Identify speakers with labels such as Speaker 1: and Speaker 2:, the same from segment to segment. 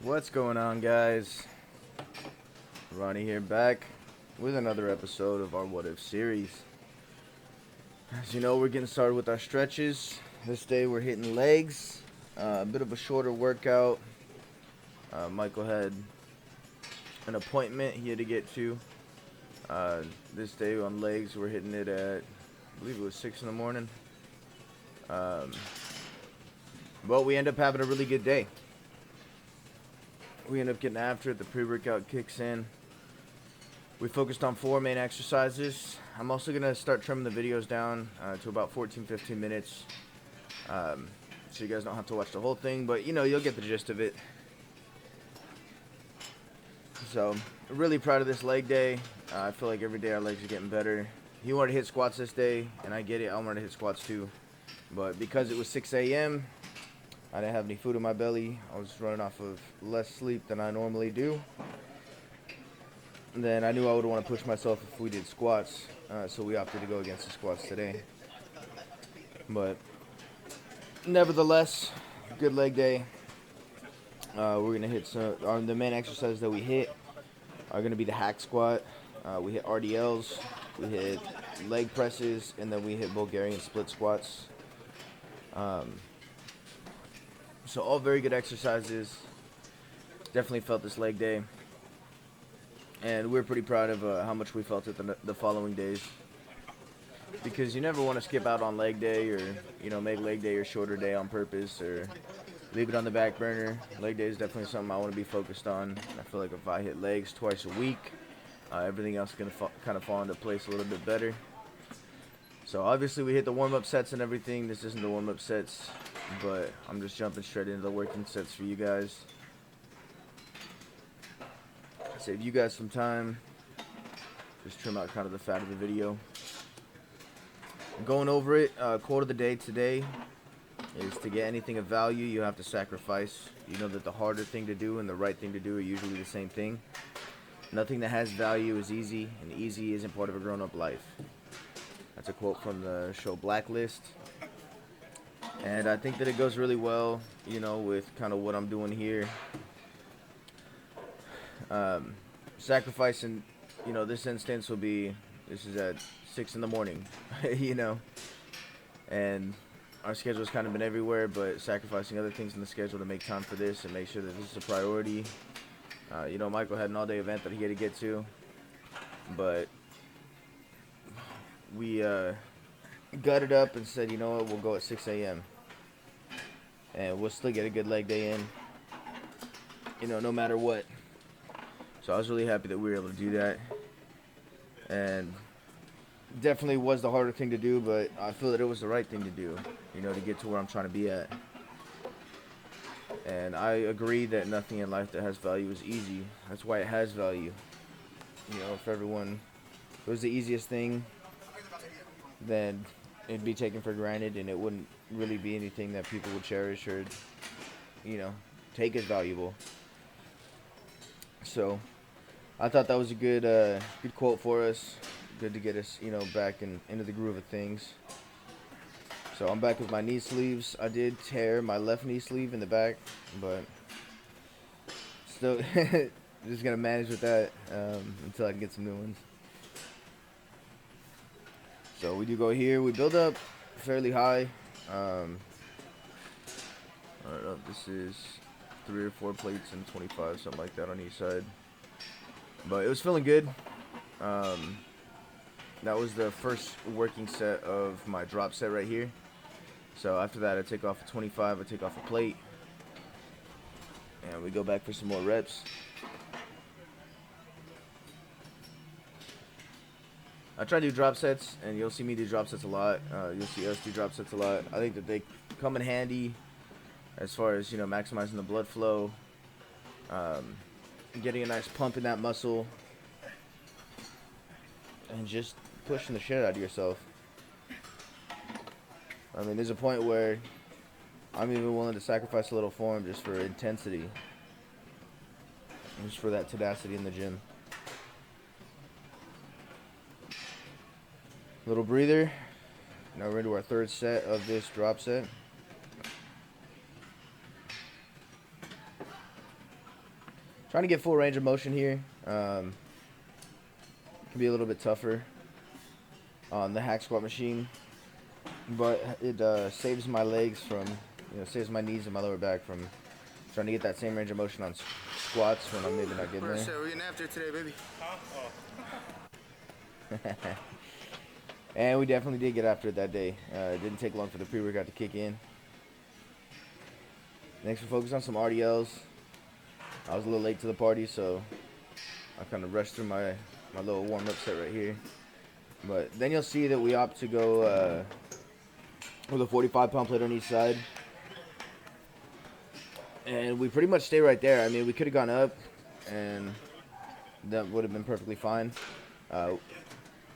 Speaker 1: What's going on, guys? Ronnie here, back with another episode of our What If series. As you know, we're getting started with our stretches. This day we're hitting legs, a bit of a shorter workout. Michael had an appointment he had to get to. This day on legs, we're hitting it at, I believe it was 6 in the morning. But we end up having a really good day. We end up getting after it. The pre-workout kicks in. We focused on 4 main exercises. I'm also going to start trimming the videos down to about 14-15 minutes. So you guys don't have to watch the whole thing, but you'll get the gist of it. So, really proud of this leg day. I feel like every day our legs are getting better. He wanted to hit squats this day, and I get it. I wanted to hit squats too. But because it was 6 a.m., I didn't have any food in my belly. I was running off of less sleep than I normally do. And then I knew I would want to push myself if we did squats, so we opted to go against the squats today. But nevertheless, good leg day. We're going to hit the main exercises that we hit are going to be the hack squat. We hit RDLs, we hit leg presses, and then we hit Bulgarian split squats. So all very good exercises. Definitely felt this leg day. And we're pretty proud of how much we felt it the following days. Because you never want to skip out on leg day or, make leg day your shorter day on purpose or leave it on the back burner. Leg day is definitely something I want to be focused on. I feel like if I hit legs twice a week, everything else is going to kind of fall into place a little bit better. So obviously we hit the warm-up sets and everything. This isn't the warm-up sets, but I'm just jumping straight into the working sets for you guys. Save you guys some time. Just trim out kind of the fat of the video. Going over it, quote of the day today is to get anything of value, you have to sacrifice. You know that the harder thing to do and the right thing to do are usually the same thing. Nothing that has value is easy, and easy isn't part of a grown-up life. That's a quote from the show Blacklist. And I think that it goes really well, with kind of what I'm doing here. Sacrifice in, this instance will be, this is at 6 in the morning, and our schedule's kind of been everywhere, but sacrificing other things in the schedule to make time for this and make sure that this is a priority. Michael had an all-day event that he had to get to, but we gutted up and said, you know what, we'll go at 6 a.m. and we'll still get a good leg day in, no matter what. So I was really happy that we were able to do that. And definitely was the harder thing to do, but I feel that it was the right thing to do, to get to where I'm trying to be at. And I agree that nothing in life that has value is easy. That's why it has value. If everyone, if it was the easiest thing, then it'd be taken for granted and it wouldn't really be anything that people would cherish or, take as valuable. So I thought that was a good quote for us. Good to get us, back into the groove of things. So I'm back with my knee sleeves. I did tear my left knee sleeve in the back, but still just gonna manage with that until I can get some new ones. So we do go here. We build up fairly high. I don't know if this is 3 or 4 plates and 25, something like that on each side. But it was feeling good. That was the first working set of my drop set right here. So after that, I take off a 25, I take off a plate, and we go back for some more reps. I try to do drop sets, and you'll see me do drop sets a lot. You'll see us do drop sets a lot. I think that they come in handy as far as, maximizing the blood flow, getting a nice pump in that muscle, and just pushing the shit out of yourself. I mean, there's a point where I'm even willing to sacrifice a little form just for intensity, just for that tenacity in the gym. Little breather. Now we're into our third set of this drop set. Trying to get full range of motion here. Can be a little bit tougher on the hack squat machine, but it saves my legs from, saves my knees and my lower back from trying to get that same range of motion on squats when I'm maybe not getting there.
Speaker 2: We're getting after it today, baby.
Speaker 1: And we definitely did get after it that day. It didn't take long for the pre-workout to kick in. Next, we focused on some RDLs. I was a little late to the party, so I kind of rushed through my little warm-up set right here. But then you'll see that we opt to go with a 45-pound plate on each side. And we pretty much stay right there. I mean, we could have gone up, and that would have been perfectly fine.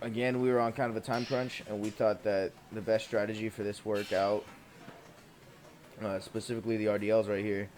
Speaker 1: Again, we were on kind of a time crunch, and we thought that the best strategy for this workout, specifically the RDLs right here,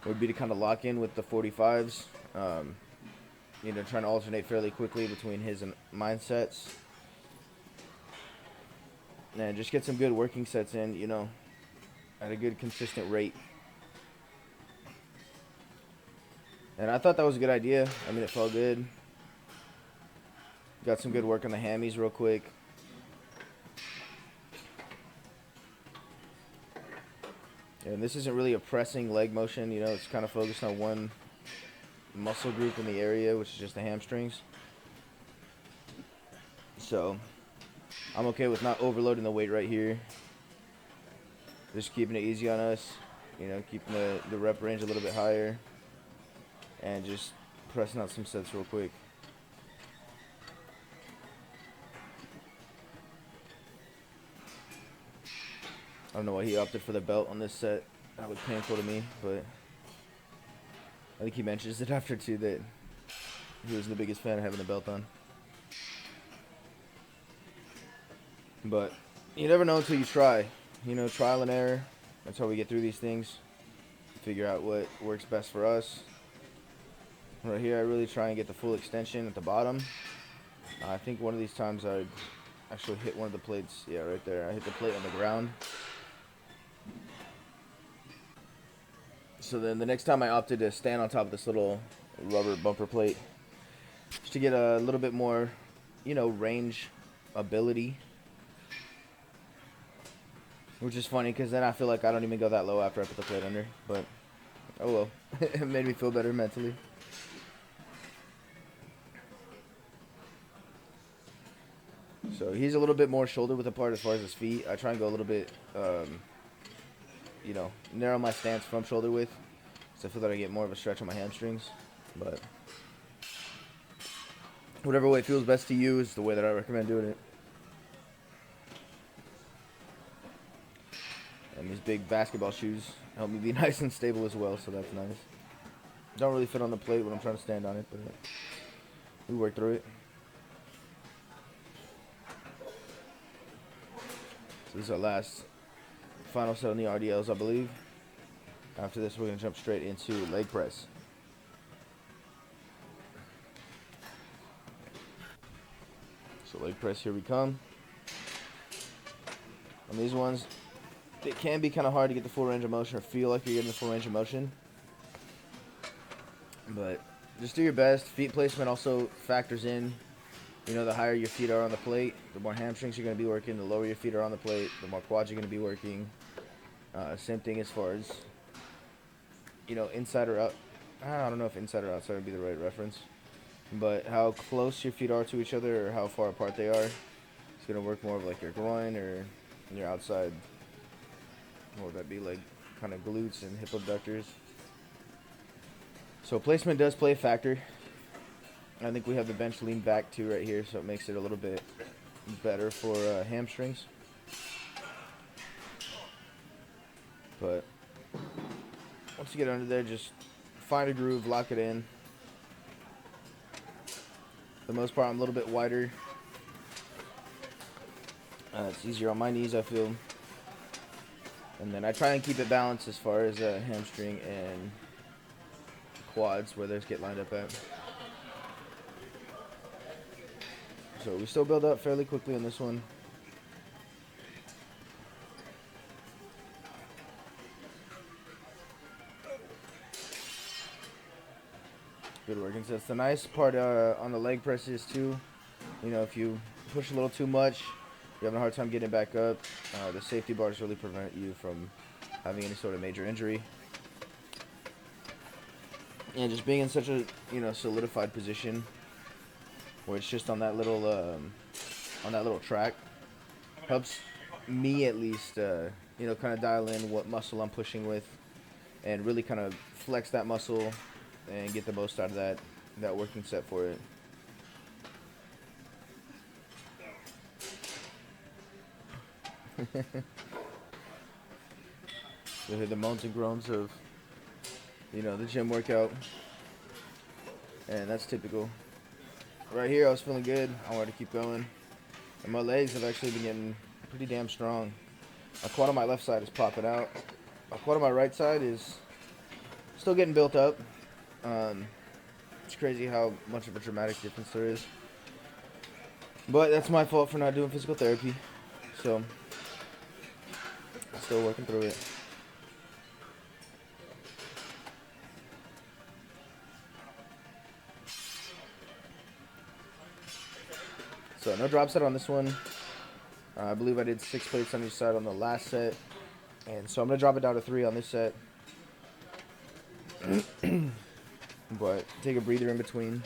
Speaker 1: would be to kind of lock in with the 45s. Trying to alternate fairly quickly between his and mine sets. And just get some good working sets in, at a good consistent rate. And I thought that was a good idea. I mean, it felt good. Got some good work on the hammies real quick. And this isn't really a pressing leg motion, it's kind of focused on one muscle group in the area, which is just the hamstrings. So I'm okay with not overloading the weight right here. Just keeping it easy on us, keeping the rep range a little bit higher, and just pressing out some sets real quick. I don't know why he opted for the belt on this set. That was painful to me, but I think he mentions it after too that he was the biggest fan of having the belt on. But you never know until you try. Trial and error. That's how we get through these things. Figure out what works best for us. Right here, I really try and get the full extension at the bottom. I think one of these times I actually hit one of the plates. Yeah, right there. I hit the plate on the ground. So then the next time I opted to stand on top of this little rubber bumper plate just to get a little bit more, range ability. Which is funny because then I feel like I don't even go that low after I put the plate under. But, oh well. It made me feel better mentally. So he's a little bit more shoulder width apart as far as his feet. I try and go a little bit, narrow my stance from shoulder width, so I feel that I get more of a stretch on my hamstrings. But whatever way feels best to you is the way that I recommend doing it. And these big basketball shoes help me be nice and stable as well, so that's nice. Don't really fit on the plate when I'm trying to stand on it, but we work through it. So this is our final set on the RDLs, I believe. After this, we're going to jump straight into leg press. So leg press, here we come. On these ones, it can be kind of hard to get the full range of motion or feel like you're getting the full range of motion. But just do your best. Feet placement also factors in. The higher your feet are on the plate, the more hamstrings you're going to be working. The lower your feet are on the plate, the more quads you're going to be working. Same thing as far as, inside or out. I don't know if inside or outside would be the right reference. But how close your feet are to each other or how far apart they are, it's going to work more of like your groin or your outside. What would that be, like kind of glutes and hip abductors. So placement does play a factor. I think we have the bench lean back too right here, so it makes it a little bit better for hamstrings. But once you get under there, just find a groove, lock it in. For the most part, I'm a little bit wider. It's easier on my knees, I feel. And then I try and keep it balanced as far as hamstring and quads, where those get lined up at. So we still build up fairly quickly on this one. good work. And so it's the nice part on the leg presses too. You know, if you push a little too much, you're having a hard time getting back up. The safety bars really prevent you from having any sort of major injury. And just being in such a, you know, solidified position where it's just on that little track helps me at least, you know, kind of dial in what muscle I'm pushing with and really kind of flex that muscle and get the most out of that working set for it. You hear the moans and groans of, you know, the gym workout, and that's typical. Right here, I was feeling good. I wanted to keep going, and my legs have actually been getting pretty damn strong. My quad on my left side is popping out. My quad on my right side is still getting built up. It's crazy how much of a dramatic difference there is. But that's my fault for not doing physical therapy. So, still working through it. So, no drop set on this one. I believe I did 6 plates on each side on the last set. And so I'm going to drop it down to 3 on this set. But take a breather in between.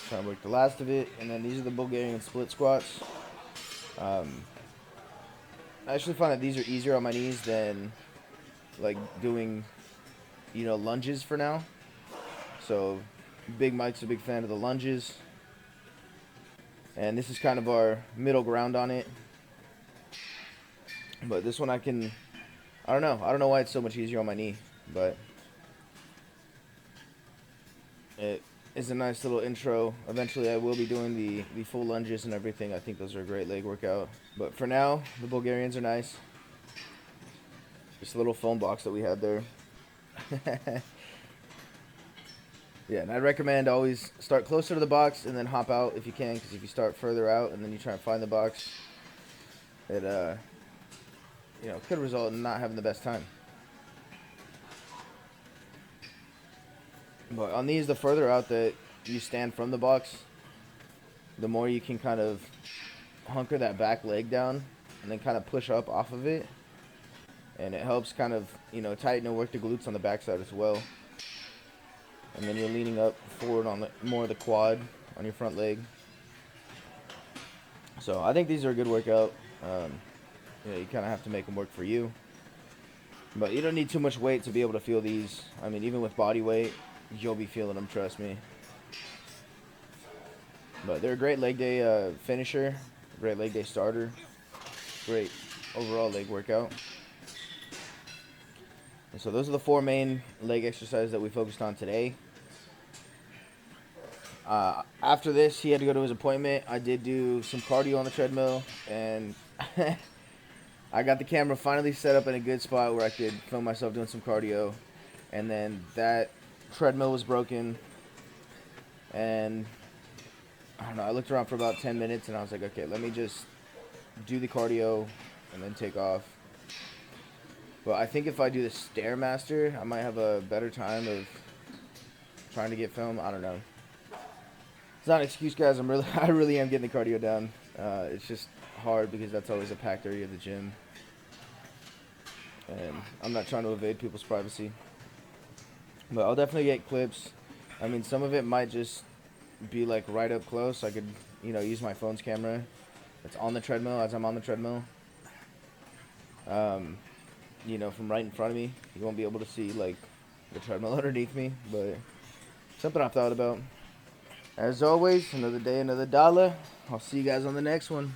Speaker 1: Try and work the last of it. And then these are the Bulgarian split squats. I actually find that these are easier on my knees than like doing, you know, lunges for now. So Big Mike's a big fan of the lunges. And this is kind of our middle ground on it. But this one I don't know why it's so much easier on my knee, but it is a nice little intro. Eventually I will be doing the full lunges and everything. I think those are a great leg workout. But for now, the Bulgarians are nice. Just a little foam box that we had there. Yeah, and I'd recommend always start closer to the box and then hop out if you can, because if you start further out and then you try and find the box, it you know, could result in not having the best time. But on these, the further out that you stand from the box, the more you can kind of hunker that back leg down and then kind of push up off of it. And it helps kind of, you know, tighten and work the glutes on the backside as well. And then you're leaning up forward on more of the quad on your front leg. So I think these are a good workout. You know, you kind of have to make them work for you. But you don't need too much weight to be able to feel these. I mean, even with body weight, you'll be feeling them, trust me. But they're a great leg day finisher, great leg day starter, great overall leg workout. And so those are the 4 main leg exercises that we focused on today. After this, he had to go to his appointment. I did do some cardio on the treadmill, and I got the camera finally set up in a good spot where I could film myself doing some cardio. And then that treadmill was broken, and I don't know, I looked around for about 10 minutes, and I was like, okay, let me just do the cardio and then take off. But I think if I do the Stairmaster, I might have a better time of trying to get film. I don't know. It's not an excuse, guys. I really am getting the cardio down. It's just hard because that's always a packed area of the gym. And I'm not trying to evade people's privacy. But I'll definitely get clips. I mean, some of it might just be like right up close. I could, you know, use my phone's camera. It's on the treadmill as I'm on the treadmill. You know, from right in front of me. You won't be able to see, like, the treadmill underneath me, but something I've thought about. As always, another day, another dollar. I'll see you guys on the next one.